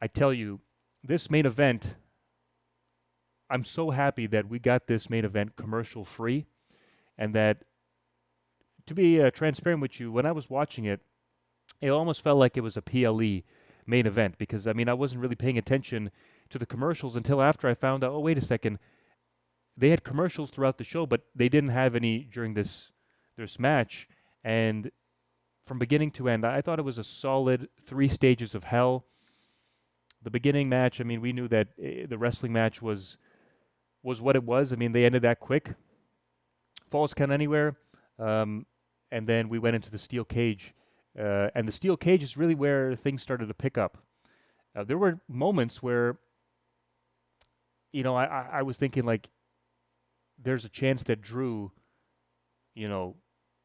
I tell you, this main event, I'm so happy that we got this main event commercial free, and that, to be transparent with you, when I was watching it, it almost felt like it was a PLE main event because I mean I wasn't really paying attention to the commercials until after I found out. Oh, wait a second, they had commercials throughout the show, but they didn't have any during this match. And from beginning to end, I thought it was a solid three stages of hell. The beginning match, I mean, we knew that the wrestling match was what it was. I mean, they ended that quick, falls count anywhere, um, and then we went into the steel cage. And the steel cage is really where things started to pick up. There were moments where, I was thinking like, there's a chance that Drew, you know,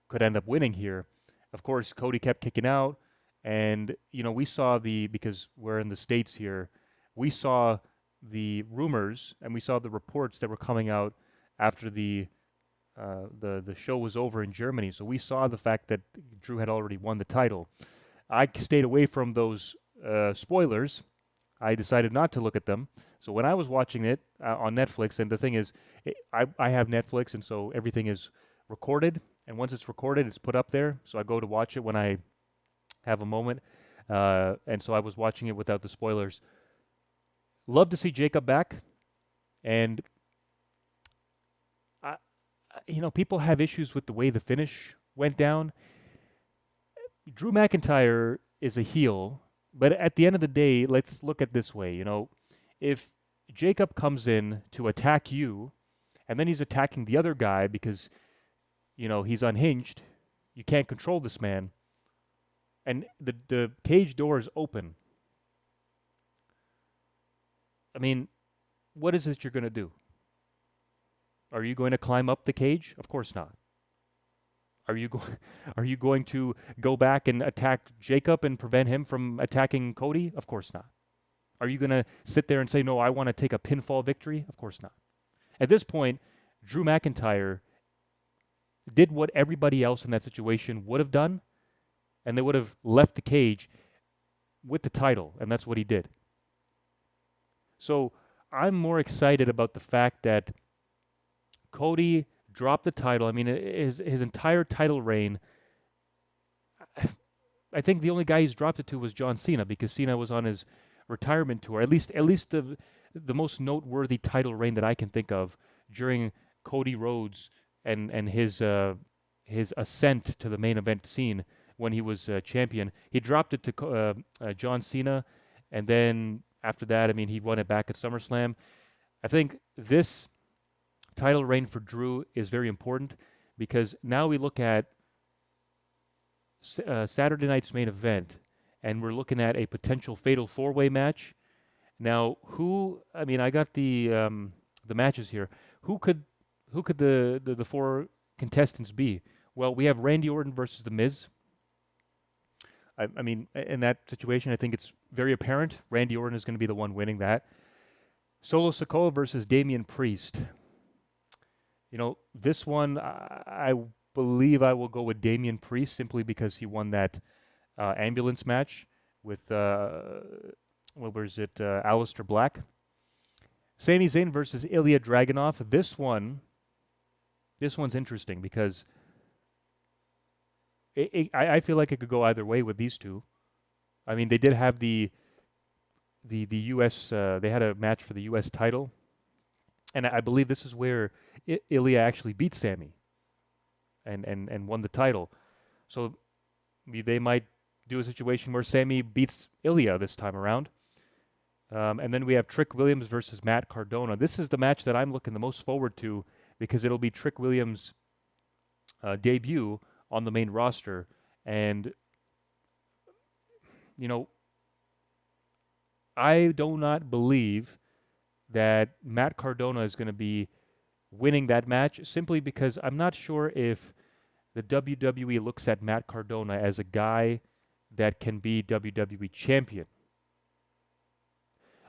could end up winning here. Of course, Cody kept kicking out, and we saw because we're in the States here, we saw the rumors and we saw the reports that were coming out after the show was over in Germany. So we saw the fact that Drew had already won the title. I stayed away from those spoilers. I decided not to look at them. So when I was watching it on Netflix, and the thing is, I have Netflix, and so everything is recorded. And once it's recorded, it's put up there. So I go to watch it when I have a moment. And so I was watching it without the spoilers. Love to see Jacob back, and people have issues with the way the finish went down. Drew McIntyre is a heel, but at the end of the day, let's look at it this way. If Jacob comes in to attack you, and then he's attacking the other guy because, he's unhinged, you can't control this man, and the cage door is open. I mean, what is it you're going to do? Are you going to climb up the cage? Of course not. Are you are you going to go back and attack Jacob and prevent him from attacking Cody? Of course not. Are you going to sit there and say, "No, I want to take a pinfall victory"? Of course not. At this point, Drew McIntyre did what everybody else in that situation would have done, and they would have left the cage with the title, and that's what he did. So, I'm more excited about the fact that Cody dropped the title. I mean, his entire title reign, I think the only guy he's dropped it to was John Cena, because Cena was on his retirement tour. At least the most noteworthy title reign that I can think of during Cody Rhodes and his ascent to the main event scene when he was champion. He dropped it to John Cena, and then after that, I mean, he won it back at SummerSlam. I think this title reign for Drew is very important, because now we look at Saturday night's main event, and we're looking at a potential fatal four-way match. Now, I mean, I got the matches here. Who could the four contestants be? Well, we have Randy Orton versus The Miz. I mean, in that situation, I think it's very apparent Randy Orton is going to be the one winning that. Solo Sikoa versus Damian Priest. This one, I believe I will go with Damian Priest, simply because he won that ambulance match with, what was it, Aleister Black. Sami Zayn versus Ilja Dragunov. This one's interesting because I feel like it could go either way with these two. I mean, they did have the U.S. They had a match for the U.S. title, and I believe this is where Ilya actually beat Sami and won the title. So they might do a situation where Sami beats Ilya this time around. And then we have Trick Williams versus Matt Cardona. This is the match that I'm looking the most forward to, because it'll be Trick Williams' debut on the main roster. And, I do not believe that Matt Cardona is going to be winning that match, simply because I'm not sure if the WWE looks at Matt Cardona as a guy that can be WWE champion.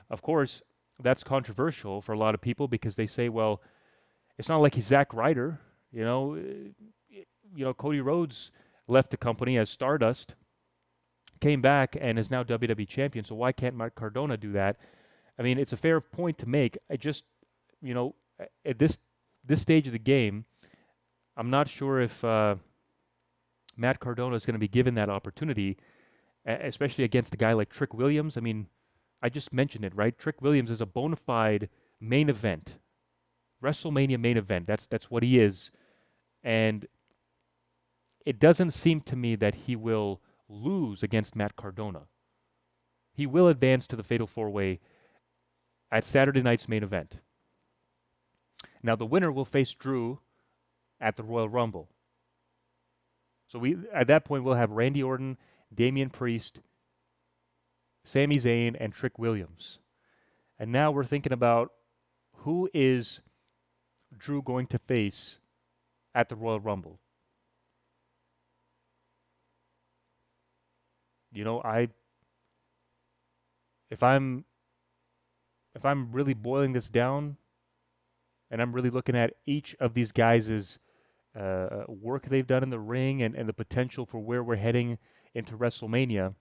Of course, that's controversial for a lot of people, because they say, well, it's not like he's Zack Ryder. Cody Rhodes left the company as Stardust. came back and is now WWE champion. So why can't Matt Cardona do that? I mean, it's a fair point to make. I just, you know, at this stage of the game, I'm not sure if Matt Cardona is going to be given that opportunity, especially against a guy like Trick Williams. I mean, I just mentioned it, right? Trick Williams is a bona fide main event, WrestleMania main event. That's what he is, and it doesn't seem to me that he will lose against Matt Cardona. He will advance to the Fatal 4-Way at Saturday night's main event. Now, the winner will face Drew at the Royal Rumble. So at that point, we'll have Randy Orton, Damian Priest, Sami Zayn, and Trick Williams. And now we're thinking about who is Drew going to face at the Royal Rumble. You know, if I'm really boiling this down, and I'm really looking at each of these guys' work they've done in the ring and the potential for where we're heading into WrestleMania,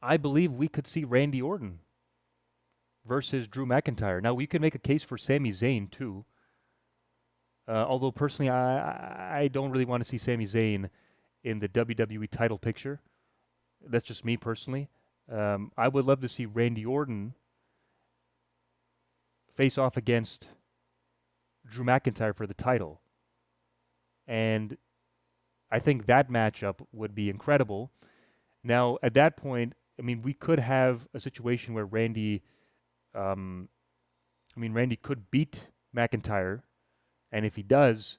I believe we could see Randy Orton versus Drew McIntyre. Now, we could make a case for Sami Zayn, too. Although, personally, I don't really want to see Sami Zayn in the WWE title picture. That's just me, personally. I would love to see Randy Orton face off against Drew McIntyre for the title. And I think that matchup would be incredible. Now, at that point, I mean, we could have a situation where Randy could beat McIntyre, and if he does,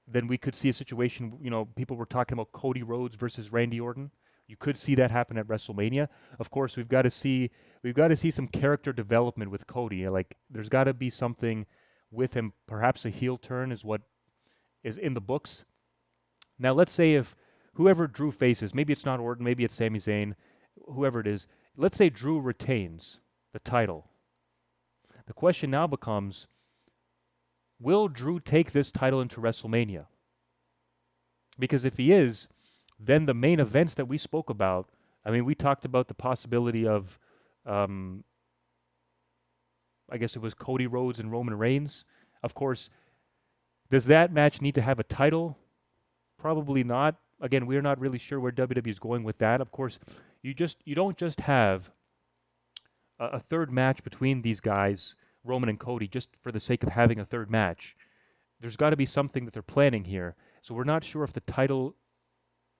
then we could see a situation, you know, people were talking about Cody Rhodes versus Randy Orton. You could see that happen at WrestleMania. Of course, we've got to see some character development with Cody. Like, there's got to be something with him. Perhaps a heel turn is what is in the books. Now, let's say if whoever Drew faces, maybe it's not Orton, maybe it's Sami Zayn, whoever it is, let's say Drew retains the title. The question now becomes, will Drew take this title into WrestleMania? Because if he is, then the main events that we spoke about, I mean, we talked about the possibility of, I guess it was Cody Rhodes and Roman Reigns. Of course, does that match need to have a title? Probably not. Again, we're not really sure where WWE is going with that. Of course, you don't just have a third match between these guys, Roman and Cody, just for the sake of having a third match. There's got to be something that they're planning here. So we're not sure if the title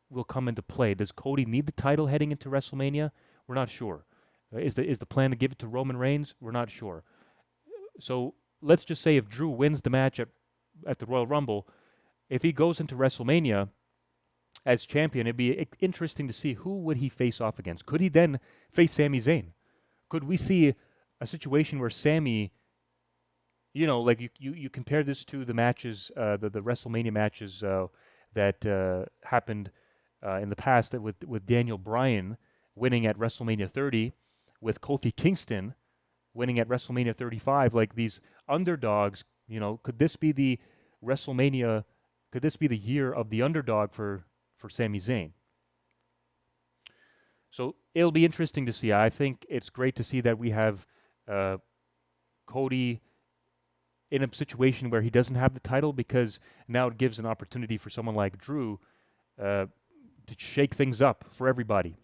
will come into play. Does Cody need the title heading into WrestleMania? We're not sure. Is the plan to give it to Roman Reigns? We're not sure. So let's just say if Drew wins the match at the Royal Rumble, if he goes into WrestleMania as champion, it'd be interesting to see who would he face off against. Could he then face Sami Zayn? Could we see a situation where Sami, you know, like you compare this to the matches, the WrestleMania matches that happened in the past with Daniel Bryan winning at WrestleMania 30, with Kofi Kingston winning at WrestleMania 35, like these underdogs, you know, could this be the WrestleMania, could this be the year of the underdog for Sami Zayn? So it'll be interesting to see. I think it's great to see that we have Cody in a situation where he doesn't have the title, because now it gives an opportunity for someone like Drew to shake things up for everybody.